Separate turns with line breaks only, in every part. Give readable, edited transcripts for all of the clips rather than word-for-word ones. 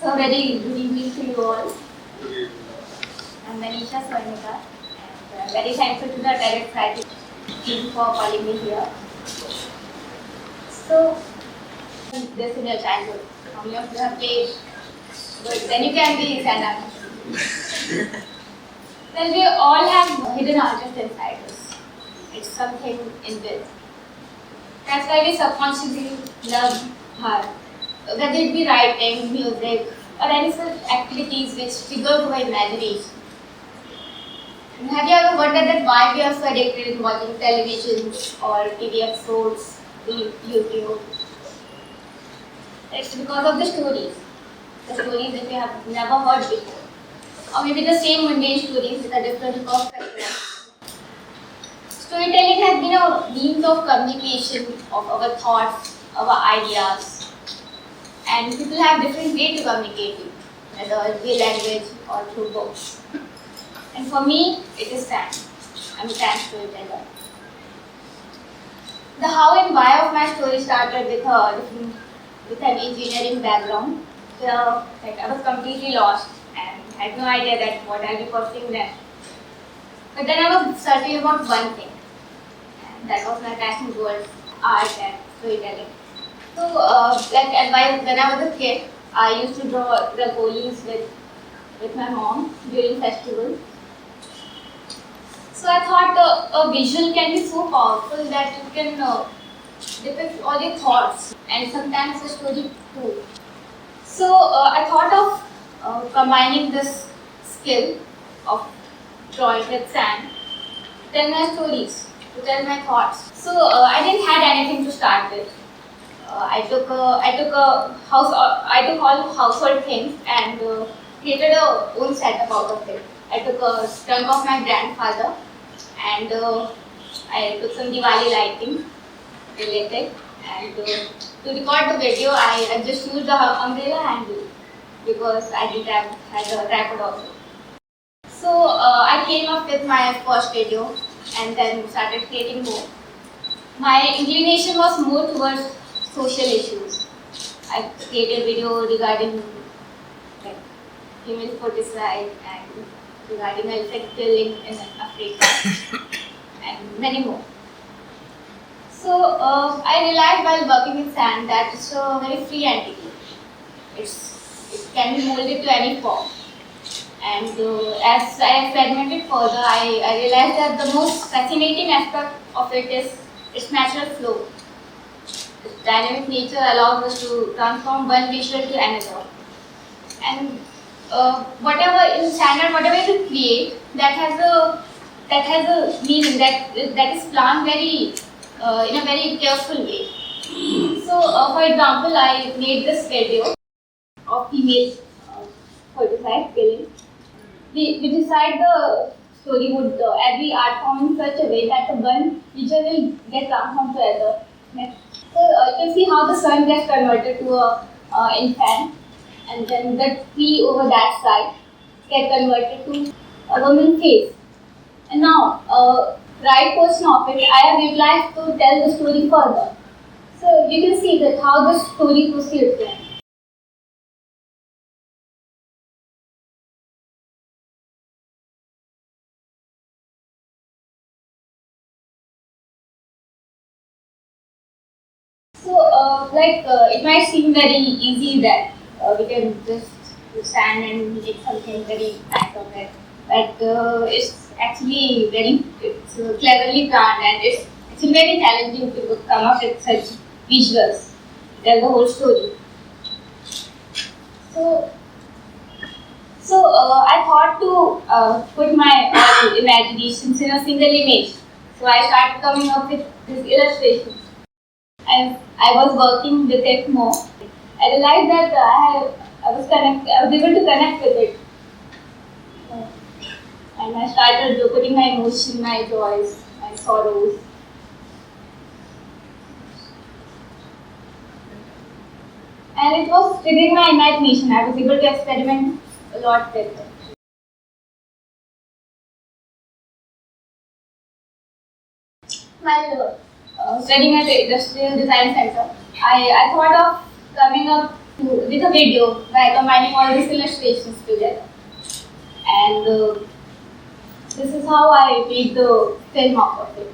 So very good evening to you all. I'm Manisha Swarnika and very thankful to the Direct Friday team for calling me here. So, this in your childhood, how many of you have played? Good, then you can be stand up. Well, we all have hidden artists inside us. It's something in this. That's why we subconsciously love art. Whether it be writing, music, or any such activities which trigger our imagination. And have you ever wondered that why we are so addicted in watching television or TV episodes, YouTube? It's because of the stories that we have never heard before. Or maybe the same mundane stories with a different perspective. Storytelling has been a means of communication of our thoughts, our ideas, and people have different ways to communicate it, whether it be language or through books. And for me, it is science. I'm a science storyteller. The how and why of my story started with an engineering background. So, I was completely lost and had no idea that what I'll be pursuing then. But then I was certain about one thing, and that was my passion towards art and storytelling. So, when I was a kid, I used to draw rangolis with my mom during festivals. So I thought a visual can be so powerful that you can depict all your thoughts and sometimes a story too. So I thought of combining this skill of drawing with sand, to tell my stories, to tell my thoughts. So I didn't had anything to start with. I took all household things and created a own setup out of it. I took a trunk of my grandfather and I took some Diwali lighting related and to record the video I just used the umbrella handle because I didn't have had a tripod also. So I came up with my first video and then started creating more. My inclination was more towards social issues. I created a video regarding like female foeticide and regarding elephant killing in Africa and many more. So I realized while working with sand that it's a very free entity. It can be molded to any form. And as I experimented further, I realized that the most fascinating aspect of it is its natural flow. Its dynamic nature allows us to transform one visual to another. And whatever in standard, whatever you create, that has a meaning that is planned very in a very careful way. So, for example, I made this video of female fertilized killing. We decide the story would every art form in such a way that the one feature will get transformed to other. Next. So you can see how the sun gets converted to a infant, and then the tree over that side get converted to a woman's face. And now, right portion of it, I have utilized to tell the story further. So you can see that how the story proceeds then. So, it might seem very easy that we can just stand and make something very nice of it, but it's actually it's cleverly planned and it's very challenging to come up with such visuals, tell the whole story. So, I thought to put my imaginations in a single image. So I started coming up with these illustrations. And I was working with it more. I realized that I was able to connect with it. And I started putting my emotion, my joys, my sorrows. And it was triggering my imagination. I was able to experiment a lot with it. While studying at the Industrial Design Center, I thought of coming up with a video by combining all these illustrations together. And this is how I made the film out of it.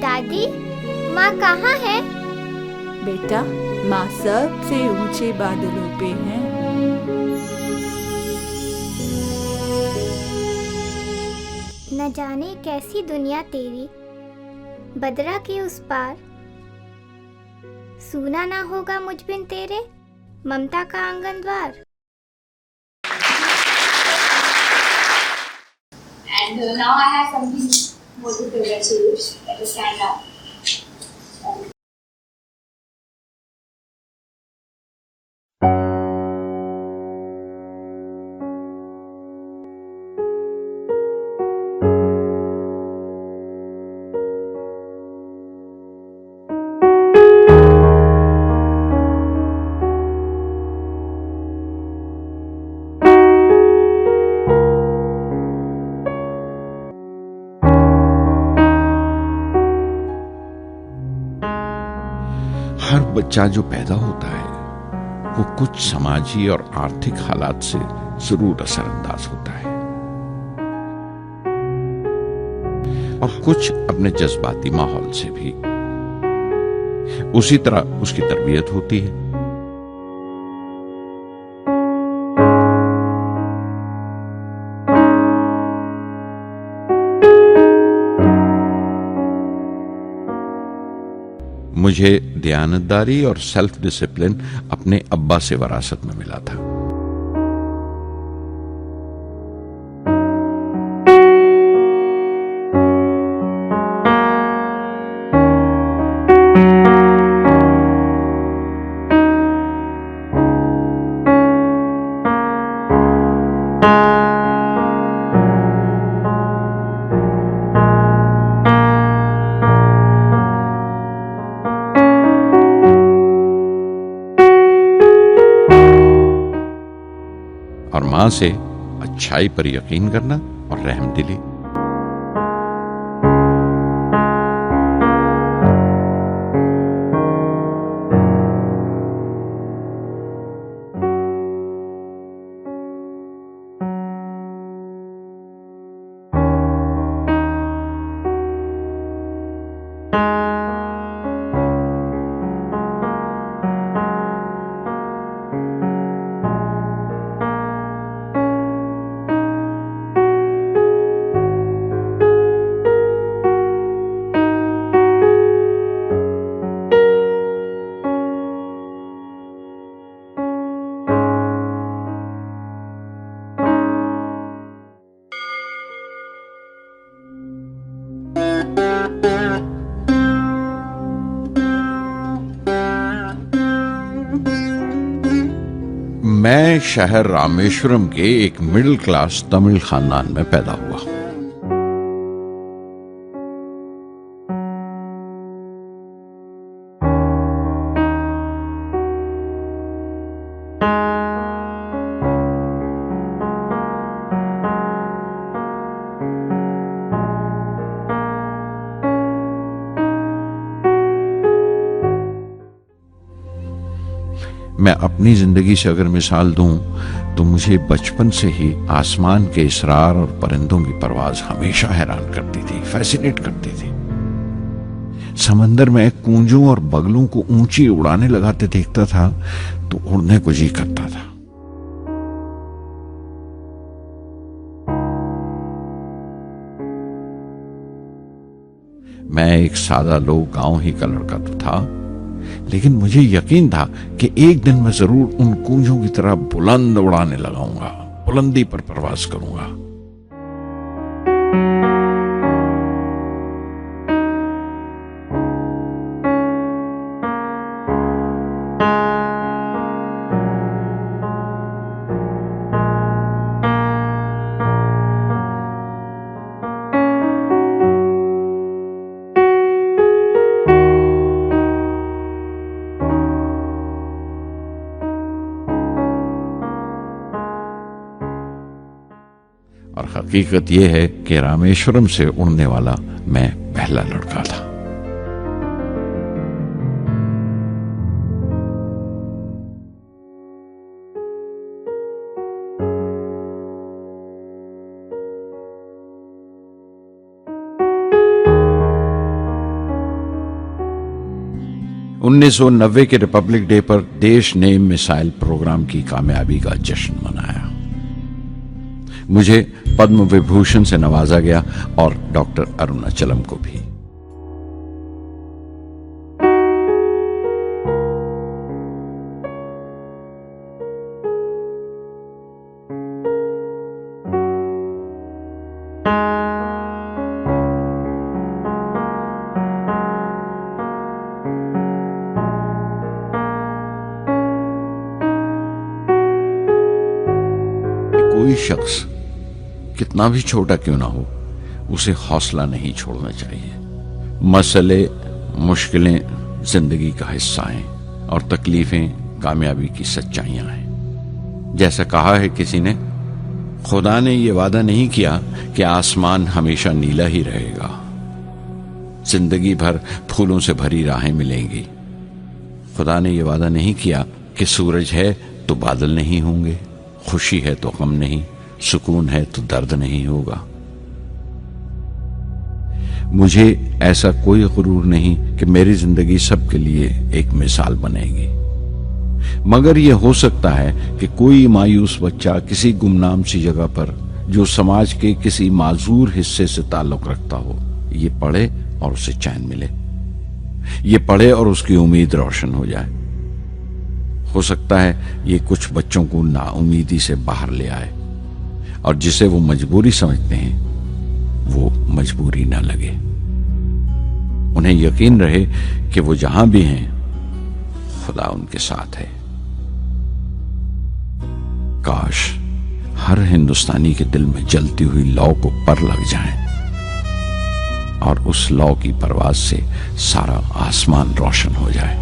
दादी, माँ कहाँ है?
बेटा, माँ सबसे ऊंचे बादलों पे है।
न जाने कैसी दुनिया तेरी, बदरा के उस पार। सूना ना होगा मुझ बिन तेरे, ममता का आंगन द्वार।
And now I have something more to present to you. Let us stand up.
हर बच्चा जो पैदा होता है वो कुछ समाजी और आर्थिक हालात से जरूर असरअंदाज होता है और कुछ अपने जज्बाती माहौल से भी। उसी तरह उसकी तरबियत होती है। मुझे दयानतदारी और सेल्फ डिसिप्लिन अपने अब्बा से विरासत में मिला था। और मां से अच्छाई पर यकीन करना और रहमदिली। मैं शहर रामेश्वरम के एक मिडिल क्लास तमिल खानदान में पैदा हुआ। मैं अपनी जिंदगी से अगर मिसाल दूं तो मुझे बचपन से ही आसमान के इसरार और परिंदों की परवाज हमेशा हैरान करती थी, फैसिनेट करती थी। समंदर में कूंजों और बगलों को ऊंची उड़ाने लगाते देखता था तो उड़ने को जी करता था। मैं एक सादा लोग गांव ही का लड़का तो था, लेकिन मुझे यकीन था कि एक दिन मैं जरूर उन कूंजों की तरह बुलंद उड़ाने लगाऊंगा। बुलंदी पर परवाज करूंगा। और हकीकत यह है कि रामेश्वरम से उड़ने वाला मैं पहला लड़का था। (1990) के रिपब्लिक डे पर देश ने मिसाइल प्रोग्राम की कामयाबी का जश्न मनाया। मुझे पद्म विभूषण से नवाजा गया और डॉक्टर अरुणाचलम को भी। कोई शख्स कितना भी छोटा क्यों ना हो, उसे हौसला नहीं छोड़ना चाहिए। मसले, मुश्किलें जिंदगी का हिस्सा हैं और तकलीफें कामयाबी की सच्चाइयां हैं। जैसा कहा है किसी ने, खुदा ने यह वादा नहीं किया कि आसमान हमेशा नीला ही रहेगा, जिंदगी भर फूलों से भरी राहें मिलेंगी। खुदा ने यह वादा नहीं किया कि सूरज है तो बादल नहीं होंगे, खुशी है तो गम नहीं, सुकून है तो दर्द नहीं होगा। मुझे ऐसा कोई गुरूर नहीं कि मेरी जिंदगी सबके लिए एक मिसाल बनेगी, मगर यह हो सकता है कि कोई मायूस बच्चा किसी गुमनाम सी जगह पर जो समाज के किसी माजूर हिस्से से ताल्लुक रखता हो, ये पढ़े और उसे चैन मिले, ये पढ़े और उसकी उम्मीद रोशन हो जाए। हो सकता है ये कुछ बच्चों को नाउमीदी से बाहर ले आए और जिसे वो मजबूरी समझते हैं वो मजबूरी ना लगे। उन्हें यकीन रहे कि वो जहां भी हैं खुदा उनके साथ है। काश हर हिंदुस्तानी के दिल में जलती हुई लौ को पर लग जाए और उस लौ की परवाज से सारा आसमान रोशन हो जाए।